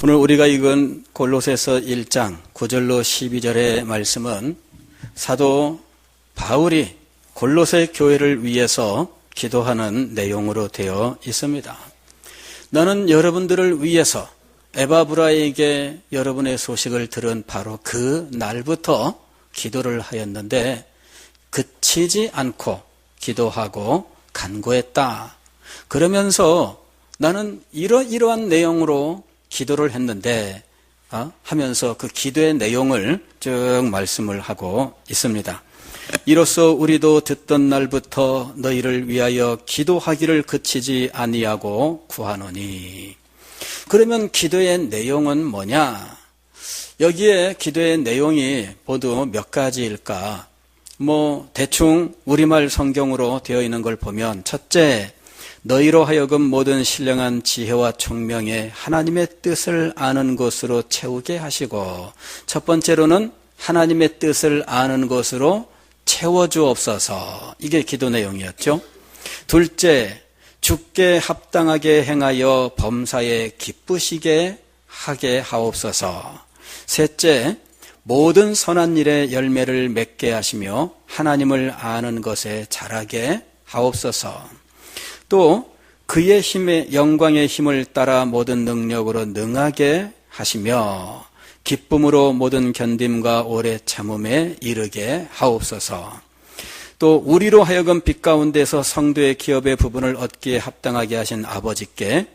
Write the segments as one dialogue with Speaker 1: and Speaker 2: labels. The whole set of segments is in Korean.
Speaker 1: 오늘 우리가 읽은 골로새서 1장 9절로 12절의 말씀은 사도 바울이 골로새 교회를 위해서 기도하는 내용으로 되어 있습니다. 나는 여러분들을 위해서 에바브라에게 여러분의 소식을 들은 바로 그 날부터 기도를 하였는데 그치지 않고 기도하고 간구했다. 그러면서 나는 이러이러한 내용으로 기도를 했는데 하면서 그 기도의 내용을 쭉 말씀을 하고 있습니다. 이로써 우리도 듣던 날부터 너희를 위하여 기도하기를 그치지 아니하고 구하노니. 그러면 기도의 내용은 뭐냐? 여기에 기도의 내용이 모두 몇 가지일까? 대충 우리말 성경으로 되어 있는 걸 보면 첫째, 너희로 하여금 모든 신령한 지혜와 총명에 하나님의 뜻을 아는 것으로 채우게 하시고, 첫 번째로는 하나님의 뜻을 아는 것으로 채워주옵소서. 이게 기도 내용이었죠. 둘째, 주께 합당하게 행하여 범사에 기쁘시게 하게 하옵소서. 셋째, 모든 선한 일에 열매를 맺게 하시며 하나님을 아는 것에 자라게 하옵소서. 또 그의 힘의 영광의 힘을 따라 모든 능력으로 능하게 하시며 기쁨으로 모든 견딤과 오래 참음에 이르게 하옵소서. 또 우리로 하여금 빛 가운데서 성도의 기업의 부분을 얻기에 합당하게 하신 아버지께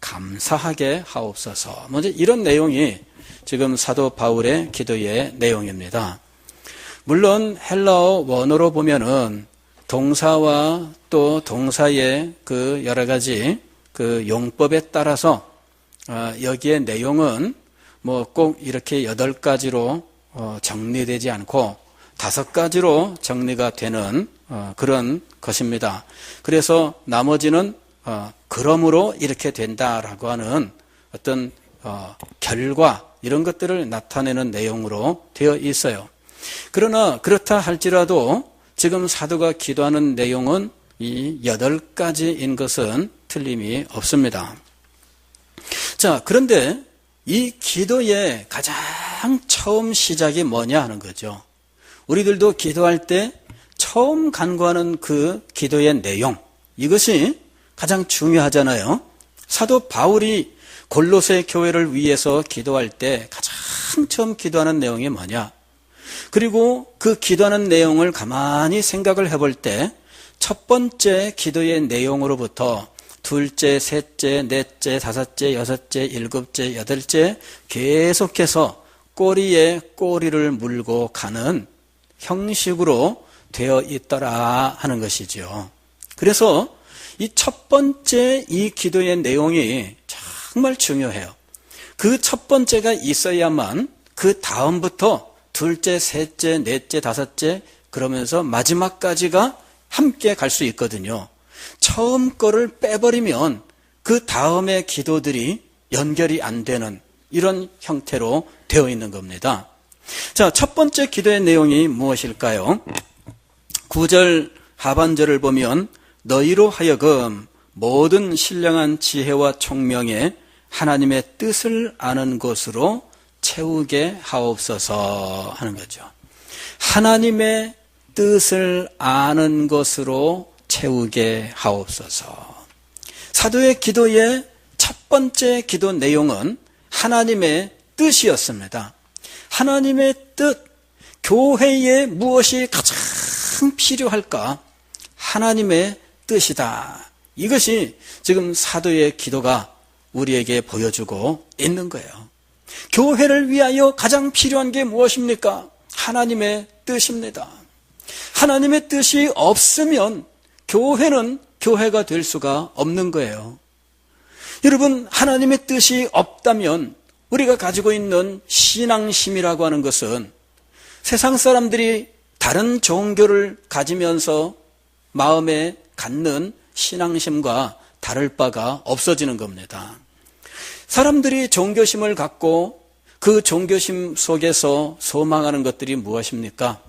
Speaker 1: 감사하게 하옵소서. 먼저 이런 내용이 지금 사도 바울의 기도의 내용입니다. 물론 헬라어 원어로 보면은 동사와 또 동사의 그 여러 가지 그 용법에 따라서 여기에 내용은 꼭 이렇게 8가지로 정리되지 않고 5가지로 정리가 되는 그런 것입니다. 그래서 나머지는 그러므로 이렇게 된다라고 하는 어떤 결과 이런 것들을 나타내는 내용으로 되어 있어요. 그러나 그렇다 할지라도 지금 사도가 기도하는 내용은 이 8가지인 것은 틀림이 없습니다. 자, 그런데 이 기도의 가장 처음 시작이 뭐냐 하는 거죠. 우리들도 기도할 때 처음 간구하는 그 기도의 내용, 이것이 가장 중요하잖아요. 사도 바울이 골로새 교회를 위해서 기도할 때 가장 처음 기도하는 내용이 뭐냐? 그리고 그 기도하는 내용을 가만히 생각을 해볼 때 첫 번째 기도의 내용으로부터 둘째, 셋째, 넷째, 다섯째, 여섯째, 일곱째, 여덟째 계속해서 꼬리에 꼬리를 물고 가는 형식으로 되어 있더라 하는 것이죠. 그래서 이 첫 번째 이 기도의 내용이 정말 중요해요. 그 첫 번째가 있어야만 그 다음부터 둘째, 셋째, 넷째, 다섯째 그러면서 마지막까지가 함께 갈 수 있거든요. 처음 거를 빼버리면 그 다음의 기도들이 연결이 안 되는 이런 형태로 되어 있는 겁니다. 자, 첫 번째 기도의 내용이 무엇일까요? 9절 하반절을 보면 너희로 하여금 모든 신령한 지혜와 총명에 하나님의 뜻을 아는 것으로 채우게 하옵소서 하는 거죠. 하나님의 뜻을 아는 것으로 채우게 하옵소서. 사도의 기도의 첫 번째 기도 내용은 하나님의 뜻이었습니다. 하나님의 뜻, 교회에 무엇이 가장 필요할까? 하나님의 뜻이다. 이것이 지금 사도의 기도가 우리에게 보여주고 있는 거예요. 교회를 위하여 가장 필요한 게 무엇입니까? 하나님의 뜻입니다. 하나님의 뜻이 없으면 교회는 교회가 될 수가 없는 거예요. 여러분, 하나님의 뜻이 없다면 우리가 가지고 있는 신앙심이라고 하는 것은 세상 사람들이 다른 종교를 가지면서 마음에 갖는 신앙심과 다를 바가 없어지는 겁니다. 사람들이 종교심을 갖고 그 종교심 속에서 소망하는 것들이 무엇입니까?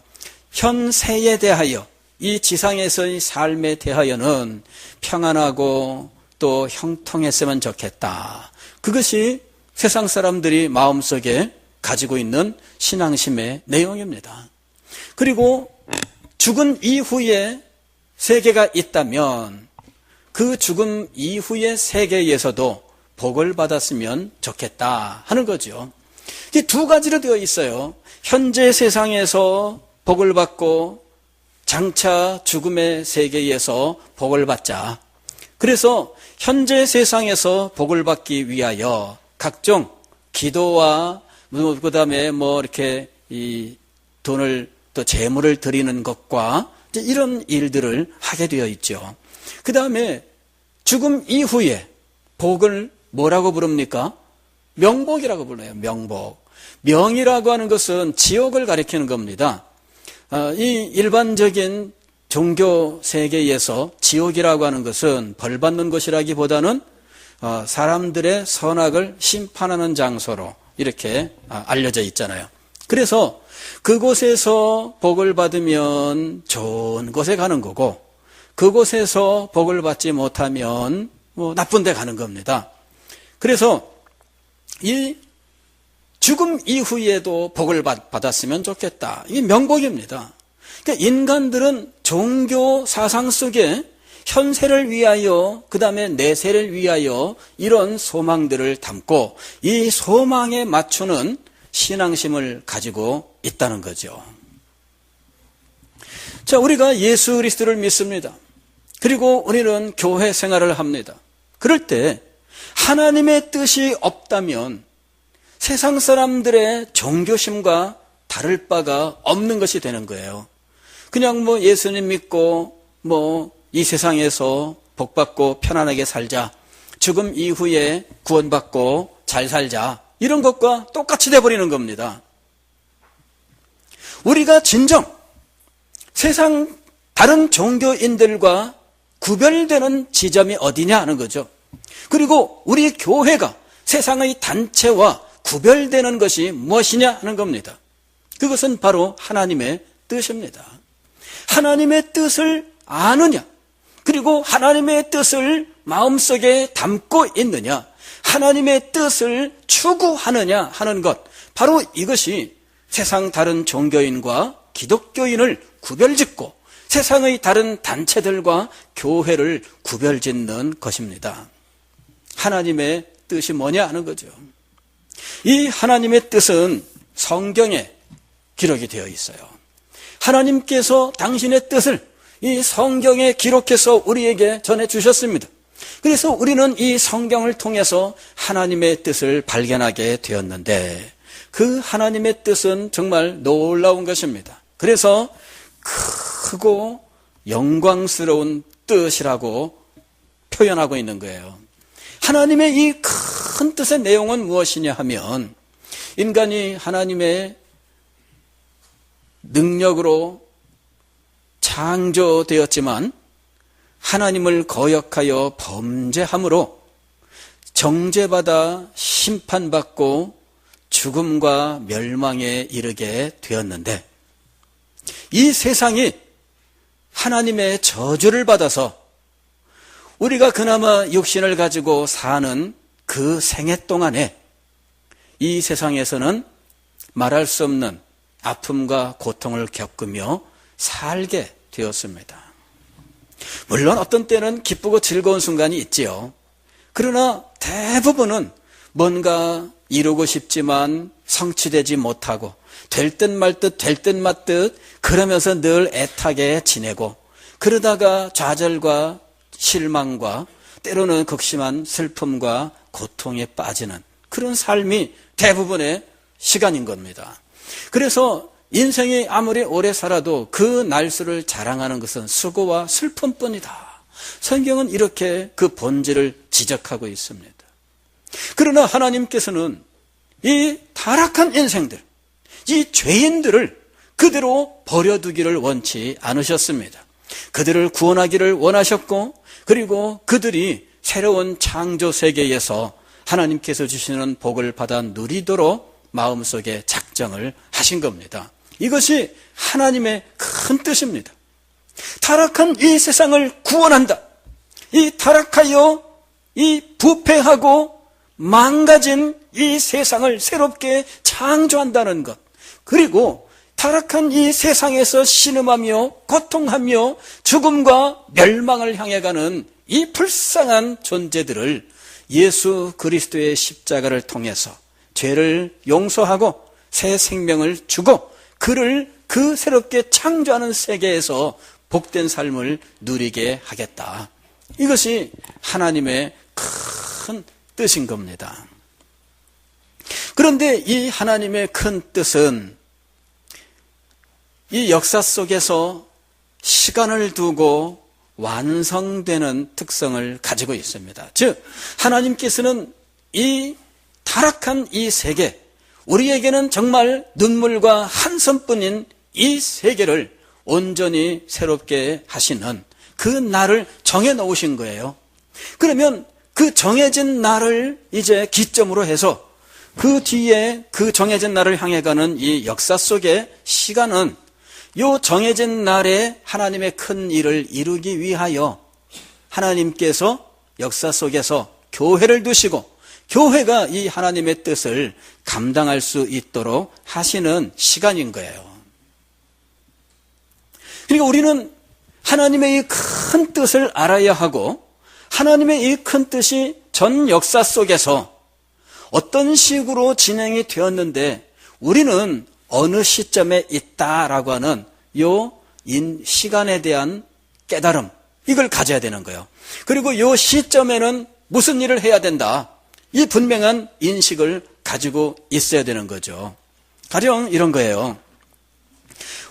Speaker 1: 현세에 대하여, 이 지상에서의 삶에 대하여는 평안하고 또 형통했으면 좋겠다. 그것이 세상 사람들이 마음속에 가지고 있는 신앙심의 내용입니다. 그리고 죽은 이후에 세계가 있다면 그 죽음 이후의 세계에서도 복을 받았으면 좋겠다 하는 거죠. 이게 두 가지로 되어 있어요. 현재 세상에서 복을 받고 장차 죽음의 세계에서 복을 받자. 그래서 현재 세상에서 복을 받기 위하여 각종 기도와 그다음에 이렇게 이 돈을 또 재물을 드리는 것과 이런 일들을 하게 되어 있죠. 그다음에 죽음 이후에 복을 뭐라고 부릅니까? 명복이라고 불러요. 명복. 명이라고 하는 것은 지옥을 가리키는 겁니다. 이 일반적인 종교 세계에서 지옥이라고 하는 것은 벌 받는 것이라기보다는 사람들의 선악을 심판하는 장소로 이렇게 알려져 있잖아요. 그래서 그곳에서 복을 받으면 좋은 곳에 가는 거고, 그곳에서 복을 받지 못하면 나쁜 데 가는 겁니다. 그래서 이 죽음 이후에도 복을 받았으면 좋겠다. 이게 명복입니다. 그러니까 인간들은 종교 사상 속에 현세를 위하여, 그 다음에 내세를 위하여 이런 소망들을 담고 이 소망에 맞추는 신앙심을 가지고 있다는 거죠. 자, 우리가 예수 그리스도를 믿습니다. 그리고 우리는 교회 생활을 합니다. 그럴 때 하나님의 뜻이 없다면 세상 사람들의 종교심과 다를 바가 없는 것이 되는 거예요. 그냥 예수님 믿고 이 세상에서 복받고 편안하게 살자, 죽음 이후에 구원받고 잘 살자, 이런 것과 똑같이 돼버리는 겁니다. 우리가 진정 세상 다른 종교인들과 구별되는 지점이 어디냐 하는 거죠. 그리고 우리 교회가 세상의 단체와 구별되는 것이 무엇이냐 하는 겁니다. 그것은 바로 하나님의 뜻입니다. 하나님의 뜻을 아느냐, 그리고 하나님의 뜻을 마음속에 담고 있느냐, 하나님의 뜻을 추구하느냐 하는 것, 바로 이것이 세상 다른 종교인과 기독교인을 구별짓고 세상의 다른 단체들과 교회를 구별짓는 것입니다. 하나님의 뜻이 뭐냐 하는 거죠. 이 하나님의 뜻은 성경에 기록이 되어 있어요. 하나님께서 당신의 뜻을 이 성경에 기록해서 우리에게 전해주셨습니다. 그래서 우리는 이 성경을 통해서 하나님의 뜻을 발견하게 되었는데, 그 하나님의 뜻은 정말 놀라운 것입니다. 그래서 크고 영광스러운 뜻이라고 표현하고 있는 거예요. 하나님의 이 큰 뜻의 내용은 무엇이냐 하면, 인간이 하나님의 능력으로 창조되었지만 하나님을 거역하여 범죄함으로 정죄받아 심판받고 죽음과 멸망에 이르게 되었는데, 이 세상이 하나님의 저주를 받아서 우리가 그나마 육신을 가지고 사는 그 생애 동안에 이 세상에서는 말할 수 없는 아픔과 고통을 겪으며 살게 되었습니다. 물론 어떤 때는 기쁘고 즐거운 순간이 있지요. 그러나 대부분은 뭔가 이루고 싶지만 성취되지 못하고 될 듯 말 듯 될 듯 말 듯 그러면서 늘 애타게 지내고, 그러다가 좌절과 실망과 때로는 극심한 슬픔과 고통에 빠지는 그런 삶이 대부분의 시간인 겁니다. 그래서 인생이 아무리 오래 살아도 그 날수를 자랑하는 것은 수고와 슬픔뿐이다. 성경은 이렇게 그 본질을 지적하고 있습니다. 그러나 하나님께서는 이 타락한 인생들, 이 죄인들을 그대로 버려두기를 원치 않으셨습니다. 그들을 구원하기를 원하셨고, 그리고 그들이 새로운 창조 세계에서 하나님께서 주시는 복을 받아 누리도록 마음속에 작정을 하신 겁니다. 이것이 하나님의 큰 뜻입니다. 타락한 이 세상을 구원한다. 이 타락하여 이 부패하고 망가진 이 세상을 새롭게 창조한다는 것, 그리고 타락한 이 세상에서 신음하며 고통하며 죽음과 멸망을 향해 가는 이 불쌍한 존재들을 예수 그리스도의 십자가를 통해서 죄를 용서하고 새 생명을 주고 그를 그 새롭게 창조하는 세계에서 복된 삶을 누리게 하겠다. 이것이 하나님의 큰 뜻인 겁니다. 그런데 이 하나님의 큰 뜻은 이 역사 속에서 시간을 두고 완성되는 특성을 가지고 있습니다. 즉, 하나님께서는 이 타락한 이 세계, 우리에게는 정말 눈물과 한숨뿐인 이 세계를 온전히 새롭게 하시는 그 날을 정해놓으신 거예요. 그러면 그 정해진 날을 이제 기점으로 해서 그 뒤에 그 정해진 날을 향해 가는 이 역사 속의 시간은 요 정해진 날에 하나님의 큰 일을 이루기 위하여 하나님께서 역사 속에서 교회를 두시고 교회가 이 하나님의 뜻을 감당할 수 있도록 하시는 시간인 거예요. 그러니까 우리는 하나님의 이 큰 뜻을 알아야 하고 하나님의 이 큰 뜻이 전 역사 속에서 어떤 식으로 진행이 되었는데 우리는 어느 시점에 있다라고 하는 요 시간에 대한 깨달음, 이걸 가져야 되는 거예요. 그리고 요 시점에는 무슨 일을 해야 된다, 이 분명한 인식을 가지고 있어야 되는 거죠. 가령 이런 거예요.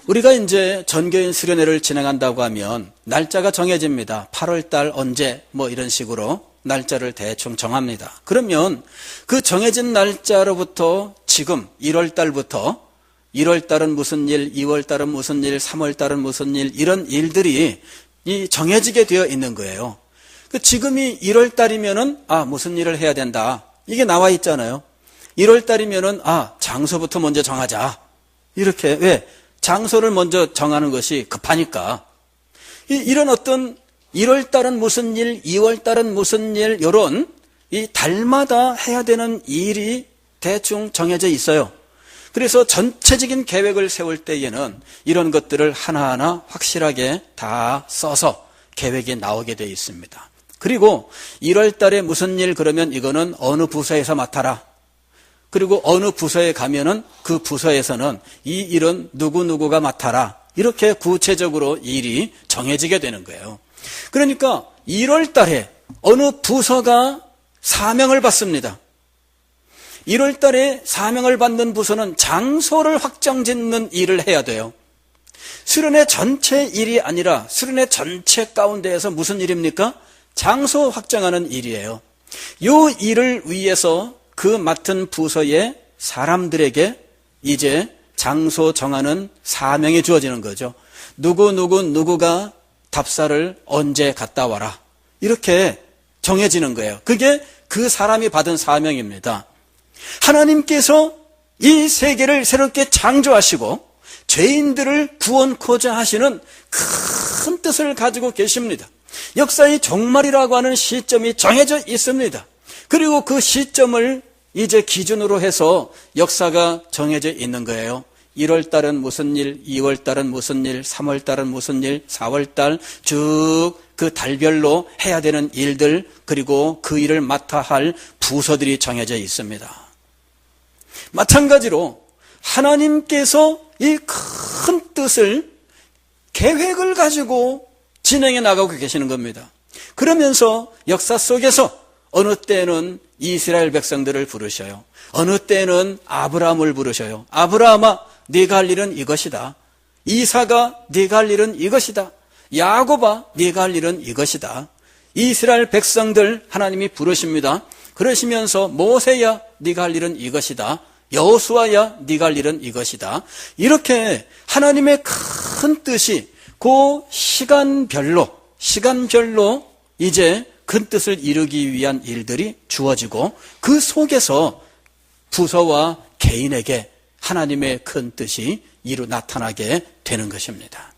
Speaker 1: 우리가 이제 전교인 수련회를 진행한다고 하면 날짜가 정해집니다. 8월달 언제 뭐 이런 식으로 날짜를 대충 정합니다. 그러면 그 정해진 날짜로부터 지금 1월달부터 1월달은 무슨 일, 2월달은 무슨 일, 3월달은 무슨 일, 이런 일들이 이 정해지게 되어 있는 거예요. 지금이 1월달이면은 무슨 일을 해야 된다, 이게 나와 있잖아요. 1월달이면은 장소부터 먼저 정하자, 이렇게. 왜? 장소를 먼저 정하는 것이 급하니까. 이런 어떤 1월달은 무슨 일, 2월달은 무슨 일, 이런 이 달마다 해야 되는 일이 대충 정해져 있어요. 그래서 전체적인 계획을 세울 때에는 이런 것들을 하나하나 확실하게 다 써서 계획이 나오게 되어 있습니다. 그리고 1월 달에 무슨 일, 그러면 이거는 어느 부서에서 맡아라. 그리고 어느 부서에 가면은 그 부서에서는 이 일은 누구누구가 맡아라. 이렇게 구체적으로 일이 정해지게 되는 거예요. 그러니까 1월 달에 어느 부서가 사명을 받습니다. 1월 달에 사명을 받는 부서는 장소를 확정짓는 일을 해야 돼요. 수련회 전체 일이 아니라 수련회 전체 가운데에서 무슨 일입니까? 장소 확정하는 일이에요. 이 일을 위해서 그 맡은 부서의 사람들에게 이제 장소 정하는 사명이 주어지는 거죠. 누구가 답사를 언제 갔다 와라, 이렇게 정해지는 거예요. 그게 그 사람이 받은 사명입니다. 하나님께서 이 세계를 새롭게 창조하시고 죄인들을 구원코자 하시는 큰 뜻을 가지고 계십니다. 역사의 종말이라고 하는 시점이 정해져 있습니다. 그리고 그 시점을 이제 기준으로 해서 역사가 정해져 있는 거예요. 1월 달은 무슨 일, 2월 달은 무슨 일, 3월 달은 무슨 일, 4월 달 쭉 그 달별로 해야 되는 일들, 그리고 그 일을 맡아 할 부서들이 정해져 있습니다. 마찬가지로 하나님께서 이 큰 뜻을, 계획을 가지고 진행해 나가고 계시는 겁니다. 그러면서 역사 속에서 어느 때는 이스라엘 백성들을 부르셔요. 어느 때는 아브라함을 부르셔요. 아브라함아, 네가 할 일은 이것이다. 이삭아, 네가 할 일은 이것이다. 야곱아, 네가 할 일은 이것이다. 이스라엘 백성들 하나님이 부르십니다. 그러시면서 모세야, 네가 할 일은 이것이다. 여호수아야, 네가 할 일은 이것이다. 이렇게 하나님의 큰 뜻이 그 시간별로 이제 큰 뜻을 이루기 위한 일들이 주어지고 그 속에서 부서와 개인에게 하나님의 큰 뜻이 나타나게 되는 것입니다.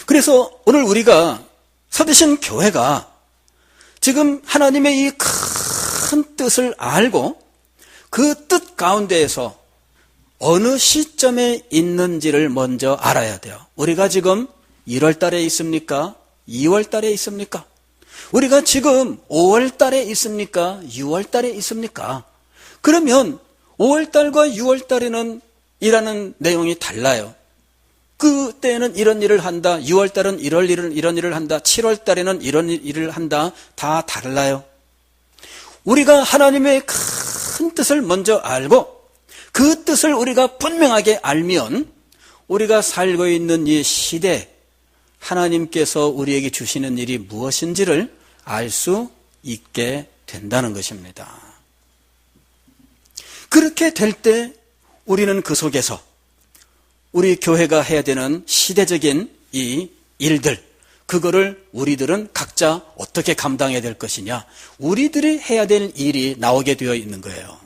Speaker 1: 그래서 오늘 우리가 서대신 교회가 지금 하나님의 이 큰 뜻을 알고 그 뜻 가운데에서 어느 시점에 있는지를 먼저 알아야 돼요. 우리가 지금 1월 달에 있습니까? 2월 달에 있습니까? 우리가 지금 5월 달에 있습니까? 6월 달에 있습니까? 그러면 5월 달과 6월 달에는 일하는 내용이 달라요. 그때는 이런 일을 한다. 6월 달은 이런 일을 한다. 7월 달에는 이런 일을 한다. 다 달라요. 우리가 하나님의 큰 뜻을 먼저 알고 그 뜻을 우리가 분명하게 알면 우리가 살고 있는 이 시대, 하나님께서 우리에게 주시는 일이 무엇인지를 알 수 있게 된다는 것입니다. 그렇게 될 때 우리는 그 속에서 우리 교회가 해야 되는 시대적인 이 일들, 그거를 우리들은 각자 어떻게 감당해야 될 것이냐, 우리들이 해야 될 일이 나오게 되어 있는 거예요.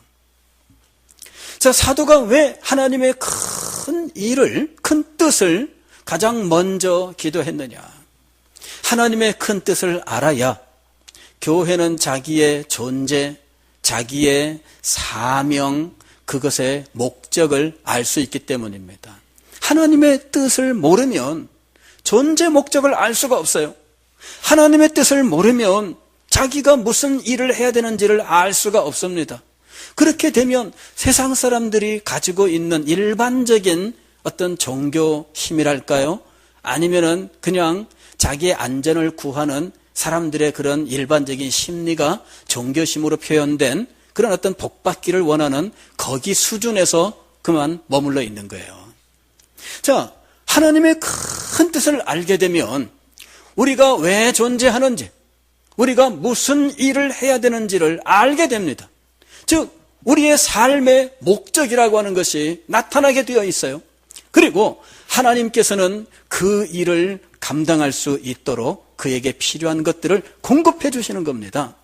Speaker 1: 자, 사도가 왜 하나님의 큰 일을, 큰 뜻을 가장 먼저 기도했느냐? 하나님의 큰 뜻을 알아야 교회는 자기의 존재, 자기의 사명, 그것의 목적을 알 수 있기 때문입니다. 하나님의 뜻을 모르면 존재 목적을 알 수가 없어요. 하나님의 뜻을 모르면 자기가 무슨 일을 해야 되는지를 알 수가 없습니다. 그렇게 되면 세상 사람들이 가지고 있는 일반적인 어떤 종교 힘이랄까요? 아니면은 그냥 자기의 안전을 구하는 사람들의 그런 일반적인 심리가 종교심으로 표현된 그런 어떤 복받기를 원하는 거기 수준에서 그만 머물러 있는 거예요. 자, 하나님의 큰 뜻을 알게 되면 우리가 왜 존재하는지, 우리가 무슨 일을 해야 되는지를 알게 됩니다. 즉, 우리의 삶의 목적이라고 하는 것이 나타나게 되어 있어요. 그리고 하나님께서는 그 일을 감당할 수 있도록 그에게 필요한 것들을 공급해 주시는 겁니다.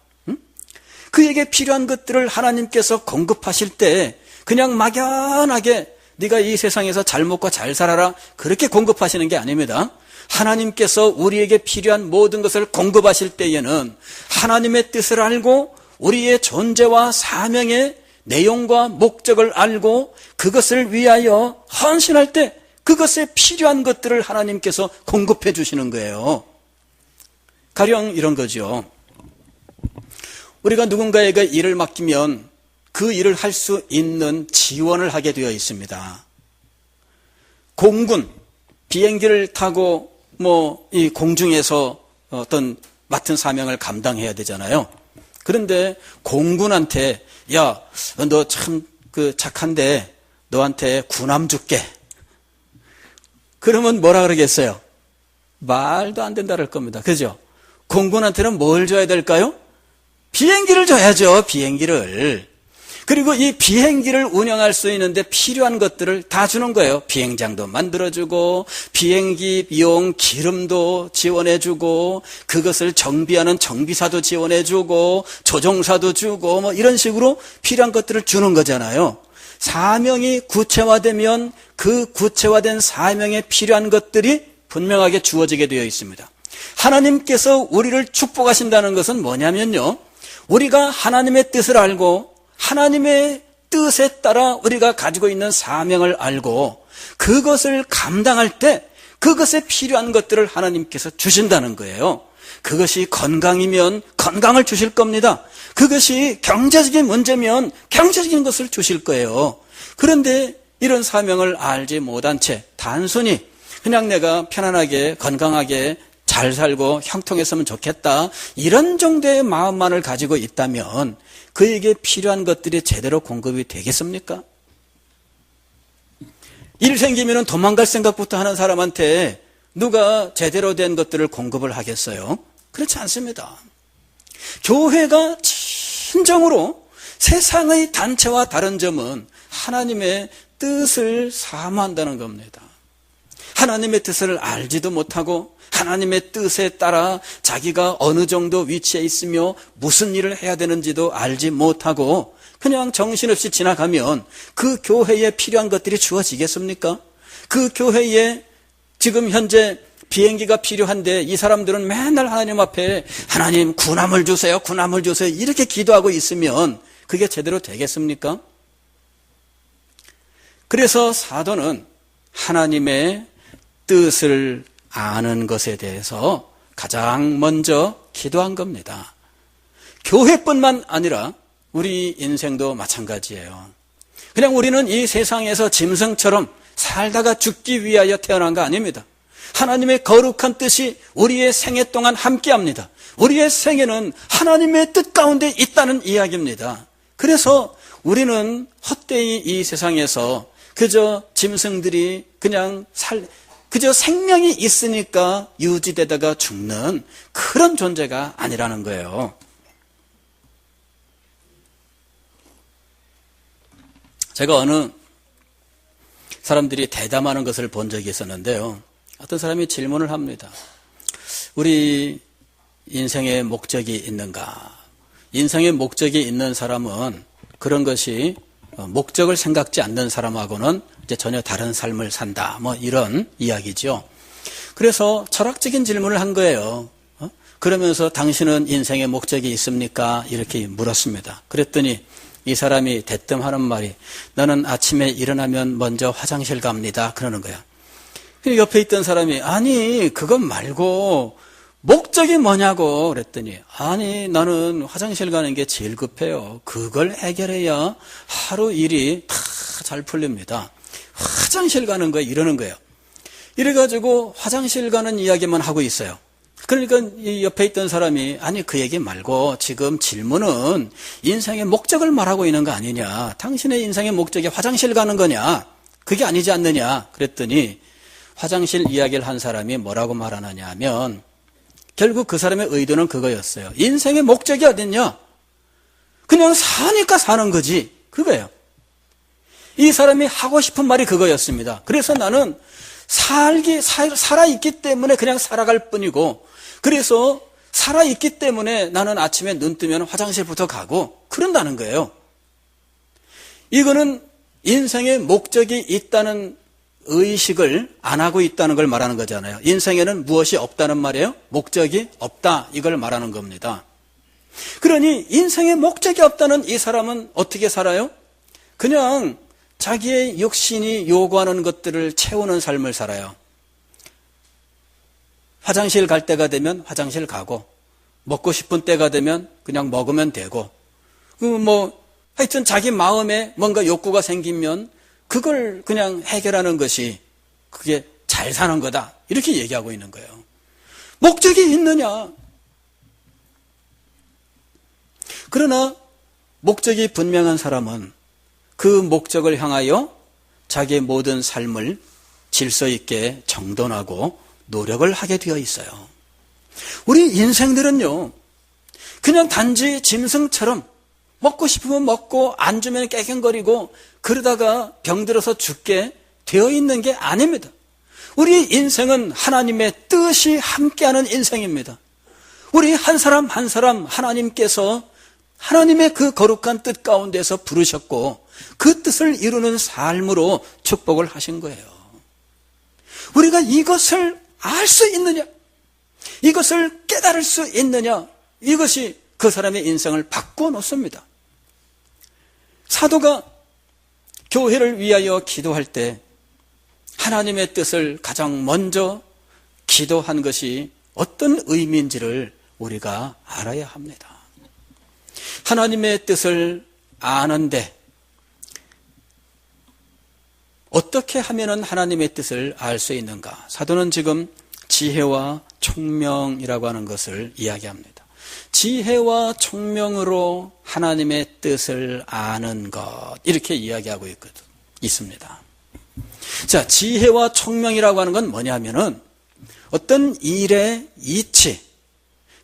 Speaker 1: 그에게 필요한 것들을 하나님께서 공급하실 때 그냥 막연하게 네가 이 세상에서 잘 먹고 잘 살아라, 그렇게 공급하시는 게 아닙니다. 하나님께서 우리에게 필요한 모든 것을 공급하실 때에는 하나님의 뜻을 알고 우리의 존재와 사명의 내용과 목적을 알고 그것을 위하여 헌신할 때 그것에 필요한 것들을 하나님께서 공급해 주시는 거예요. 가령 이런 거죠. 우리가 누군가에게 일을 맡기면 그 일을 할 수 있는 지원을 하게 되어 있습니다. 공군, 비행기를 타고 이 공중에서 어떤 맡은 사명을 감당해야 되잖아요. 그런데 공군한테 야, 너 참 착한데 너한테 군함 줄게. 그러면 뭐라 그러겠어요? 말도 안 된다 그럴 겁니다. 그죠? 공군한테는 뭘 줘야 될까요? 비행기를 줘야죠. 비행기를. 그리고 이 비행기를 운영할 수 있는데 필요한 것들을 다 주는 거예요. 비행장도 만들어주고 비행기용 기름도 지원해주고 그것을 정비하는 정비사도 지원해주고 조종사도 주고 이런 식으로 필요한 것들을 주는 거잖아요. 사명이 구체화되면 그 구체화된 사명에 필요한 것들이 분명하게 주어지게 되어 있습니다. 하나님께서 우리를 축복하신다는 것은 뭐냐면요, 우리가 하나님의 뜻을 알고 하나님의 뜻에 따라 우리가 가지고 있는 사명을 알고 그것을 감당할 때 그것에 필요한 것들을 하나님께서 주신다는 거예요. 그것이 건강이면 건강을 주실 겁니다. 그것이 경제적인 문제면 경제적인 것을 주실 거예요. 그런데 이런 사명을 알지 못한 채 단순히 그냥 내가 편안하게 건강하게 잘 살고 형통했으면 좋겠다, 이런 정도의 마음만을 가지고 있다면 그에게 필요한 것들이 제대로 공급이 되겠습니까? 일 생기면 도망갈 생각부터 하는 사람한테 누가 제대로 된 것들을 공급을 하겠어요? 그렇지 않습니다. 교회가 진정으로 세상의 단체와 다른 점은 하나님의 뜻을 사모한다는 겁니다. 하나님의 뜻을 알지도 못하고 하나님의 뜻에 따라 자기가 어느 정도 위치에 있으며 무슨 일을 해야 되는지도 알지 못하고 그냥 정신없이 지나가면 그 교회에 필요한 것들이 주어지겠습니까? 그 교회에 지금 현재 비행기가 필요한데 이 사람들은 맨날 하나님 앞에 하나님 군함을 주세요, 군함을 주세요 이렇게 기도하고 있으면 그게 제대로 되겠습니까? 그래서 사도는 하나님의 뜻을 아는 것에 대해서 가장 먼저 기도한 겁니다. 교회뿐만 아니라 우리 인생도 마찬가지예요. 그냥 우리는 이 세상에서 짐승처럼 살다가 죽기 위하여 태어난 거 아닙니다. 하나님의 거룩한 뜻이 우리의 생애 동안 함께합니다. 우리의 생애는 하나님의 뜻 가운데 있다는 이야기입니다. 그래서 우리는 헛되이 이 세상에서 그저 짐승들이 그저 생명이 있으니까 유지되다가 죽는 그런 존재가 아니라는 거예요. 제가 어느 사람들이 대담하는 것을 본 적이 있었는데요. 어떤 사람이 질문을 합니다. 우리 인생의 목적이 있는가? 인생의 목적이 있는 사람은 그런 것이 목적을 생각지 않는 사람하고는 이제 전혀 다른 삶을 산다. 뭐 이런 이야기죠. 그래서 철학적인 질문을 한 거예요. 그러면서 당신은 인생의 목적이 있습니까? 이렇게 물었습니다. 그랬더니 이 사람이 대뜸 하는 말이 나는 아침에 일어나면 먼저 화장실 갑니다. 그러는 거야. 옆에 있던 사람이 아니 그건 말고 목적이 뭐냐고 그랬더니 아니 나는 화장실 가는 게 제일 급해요. 그걸 해결해야 하루 일이 다 잘 풀립니다. 화장실 가는 거야 이러는 거예요. 이래가지고 화장실 가는 이야기만 하고 있어요. 그러니까 이 옆에 있던 사람이 아니 그 얘기 말고 지금 질문은 인생의 목적을 말하고 있는 거 아니냐. 당신의 인생의 목적이 화장실 가는 거냐. 그게 아니지 않느냐. 그랬더니 화장실 이야기를 한 사람이 뭐라고 말하느냐 하면 결국 그 사람의 의도는 그거였어요. 인생의 목적이 어딨냐? 그냥 사니까 사는 거지. 그거예요. 이 사람이 하고 싶은 말이 그거였습니다. 그래서 나는 살아있기 때문에 그냥 살아갈 뿐이고 그래서 살아있기 때문에 나는 아침에 눈 뜨면 화장실부터 가고 그런다는 거예요. 이거는 인생의 목적이 있다는 의식을 안 하고 있다는 걸 말하는 거잖아요. 인생에는 무엇이 없다는 말이에요? 목적이 없다 이걸 말하는 겁니다. 그러니 인생에 목적이 없다는 이 사람은 어떻게 살아요? 그냥 자기의 육신이 요구하는 것들을 채우는 삶을 살아요. 화장실 갈 때가 되면 화장실 가고 먹고 싶은 때가 되면 그냥 먹으면 되고 하여튼 자기 마음에 뭔가 욕구가 생기면 그걸 그냥 해결하는 것이 그게 잘 사는 거다 이렇게 얘기하고 있는 거예요. 목적이 있느냐? 그러나 목적이 분명한 사람은 그 목적을 향하여 자기의 모든 삶을 질서 있게 정돈하고 노력을 하게 되어 있어요. 우리 인생들은요 그냥 단지 짐승처럼 먹고 싶으면 먹고 안 주면 깨갱거리고 그러다가 병들어서 죽게 되어 있는 게 아닙니다. 우리 인생은 하나님의 뜻이 함께하는 인생입니다. 우리 한 사람 한 사람 하나님께서 하나님의 그 거룩한 뜻 가운데서 부르셨고 그 뜻을 이루는 삶으로 축복을 하신 거예요. 우리가 이것을 알 수 있느냐? 이것을 깨달을 수 있느냐? 이것이 그 사람의 인생을 바꾸어 놓습니다. 사도가 교회를 위하여 기도할 때 하나님의 뜻을 가장 먼저 기도한 것이 어떤 의미인지를 우리가 알아야 합니다. 하나님의 뜻을 아는데 어떻게 하면 하나님의 뜻을 알 수 있는가? 사도는 지금 지혜와 총명이라고 하는 것을 이야기합니다. 지혜와 총명으로 하나님의 뜻을 아는 것 이렇게 이야기하고 있습니다. 자, 지혜와 총명이라고 하는 건 뭐냐면은 어떤 일의 이치,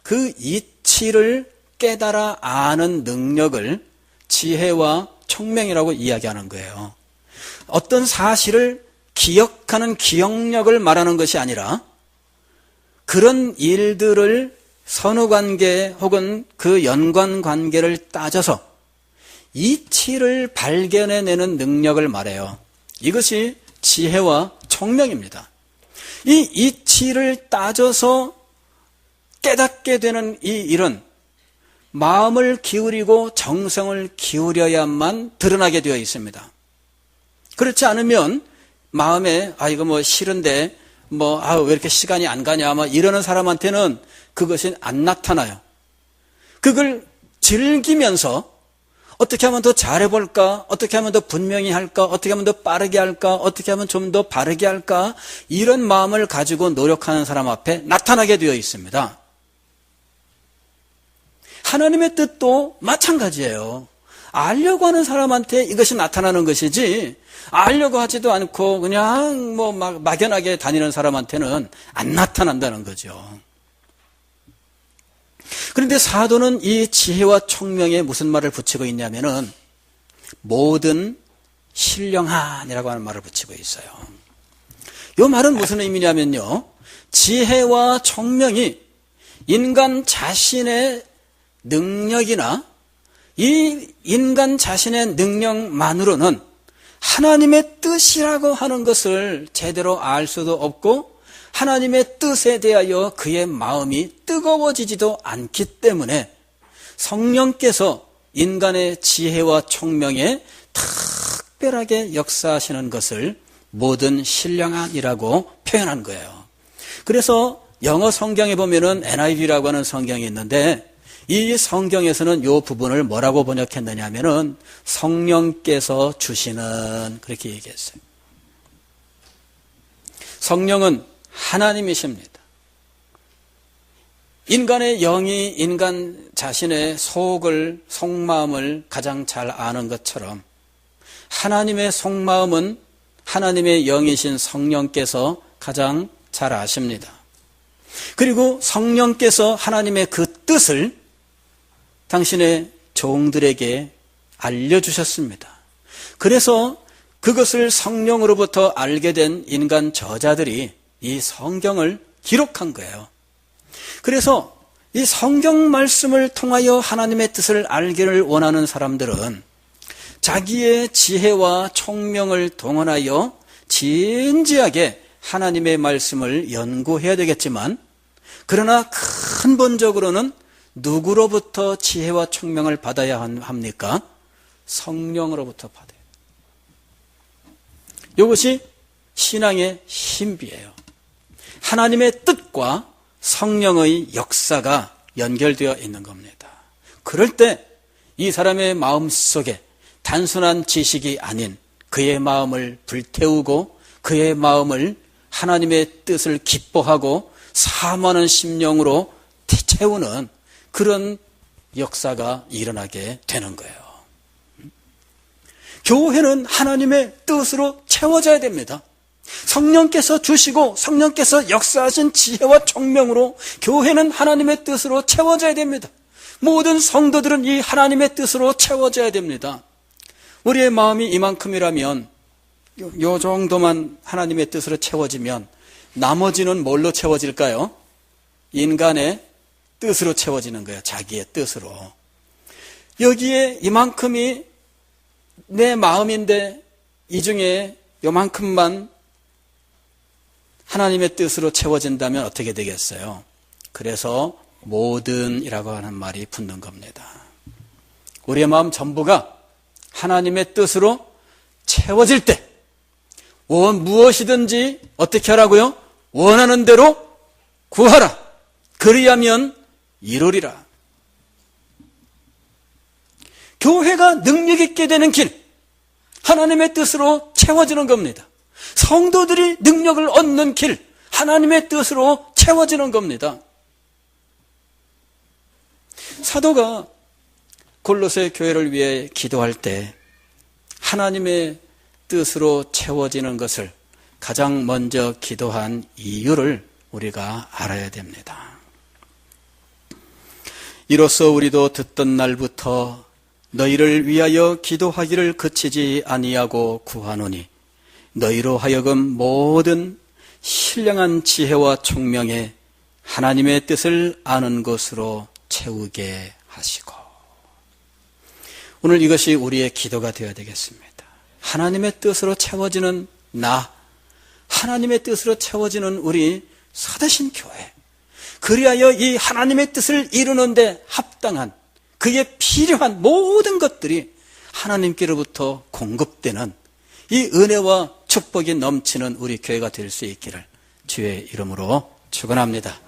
Speaker 1: 그 이치를 깨달아 아는 능력을 지혜와 총명이라고 이야기하는 거예요. 어떤 사실을 기억하는 기억력을 말하는 것이 아니라 그런 일들을 선후관계 혹은 그 연관관계를 따져서 이치를 발견해내는 능력을 말해요. 이것이 지혜와 총명입니다. 이 이치를 따져서 깨닫게 되는 이 일은 마음을 기울이고 정성을 기울여야만 드러나게 되어 있습니다. 그렇지 않으면 마음에 이거 뭐 싫은데 왜 이렇게 시간이 안 가냐 이러는 사람한테는 그것이 안 나타나요. 그걸 즐기면서 어떻게 하면 더 잘해볼까? 어떻게 하면 더 분명히 할까? 어떻게 하면 더 빠르게 할까? 어떻게 하면 좀 더 바르게 할까? 이런 마음을 가지고 노력하는 사람 앞에 나타나게 되어 있습니다. 하나님의 뜻도 마찬가지예요. 알려고 하는 사람한테 이것이 나타나는 것이지, 알려고 하지도 않고 그냥 막연하게 다니는 사람한테는 안 나타난다는 거죠. 그런데 사도는 이 지혜와 총명에 무슨 말을 붙이고 있냐면은 모든 신령한이라고 하는 말을 붙이고 있어요. 이 말은 무슨 의미냐면요, 지혜와 총명이 인간 자신의 능력이나 이 인간 자신의 능력만으로는 하나님의 뜻이라고 하는 것을 제대로 알 수도 없고 하나님의 뜻에 대하여 그의 마음이 뜨거워지지도 않기 때문에 성령께서 인간의 지혜와 총명에 특별하게 역사하시는 것을 모든 신령한이라고 표현한 거예요. 그래서 영어 성경에 보면은 NIV라고 하는 성경이 있는데 이 성경에서는 이 부분을 뭐라고 번역했느냐 하면은 성령께서 주시는, 그렇게 얘기했어요. 성령은 하나님이십니다. 인간의 영이 인간 자신의 속마음을 가장 잘 아는 것처럼 하나님의 속마음은 하나님의 영이신 성령께서 가장 잘 아십니다. 그리고 성령께서 하나님의 그 뜻을 당신의 종들에게 알려주셨습니다. 그래서 그것을 성령으로부터 알게 된 인간 저자들이 이 성경을 기록한 거예요. 그래서 이 성경 말씀을 통하여 하나님의 뜻을 알기를 원하는 사람들은 자기의 지혜와 총명을 동원하여 진지하게 하나님의 말씀을 연구해야 되겠지만, 그러나 근본적으로는 누구로부터 지혜와 총명을 받아야 합니까? 성령으로부터 받아요. 이것이 신앙의 신비예요. 하나님의 뜻과 성령의 역사가 연결되어 있는 겁니다. 그럴 때 이 사람의 마음 속에 단순한 지식이 아닌 그의 마음을 불태우고 그의 마음을 하나님의 뜻을 기뻐하고 사모하는 심령으로 채우는 그런 역사가 일어나게 되는 거예요. 교회는 하나님의 뜻으로 채워져야 됩니다. 성령께서 주시고 성령께서 역사하신 지혜와 총명으로 교회는 하나님의 뜻으로 채워져야 됩니다. 모든 성도들은 이 하나님의 뜻으로 채워져야 됩니다. 우리의 마음이 이만큼이라면, 요 정도만 하나님의 뜻으로 채워지면 나머지는 뭘로 채워질까요? 인간의 뜻으로 채워지는 거예요. 자기의 뜻으로. 여기에 이만큼이 내 마음인데 이 중에 요만큼만 하나님의 뜻으로 채워진다면 어떻게 되겠어요? 그래서 모든이라고 하는 말이 붙는 겁니다. 우리의 마음 전부가 하나님의 뜻으로 채워질 때 무엇이든지 어떻게 하라고요? 원하는 대로 구하라. 그리하면 이루리라. 교회가 능력 있게 되는 길, 하나님의 뜻으로 채워지는 겁니다. 성도들이 능력을 얻는 길, 하나님의 뜻으로 채워지는 겁니다. 사도가 골로새 교회를 위해 기도할 때 하나님의 뜻으로 채워지는 것을 가장 먼저 기도한 이유를 우리가 알아야 됩니다. 이로써 우리도 듣던 날부터 너희를 위하여 기도하기를 그치지 아니하고 구하노니 너희로 하여금 모든 신령한 지혜와 총명에 하나님의 뜻을 아는 것으로 채우게 하시고. 오늘 이것이 우리의 기도가 되어야 되겠습니다. 하나님의 뜻으로 채워지는 나, 하나님의 뜻으로 채워지는 우리 서대신 교회, 그리하여 이 하나님의 뜻을 이루는데 합당한, 그에 필요한 모든 것들이 하나님께로부터 공급되는 이 은혜와 축복이 넘치는 우리 교회가 될 수 있기를 주의 이름으로 축원합니다.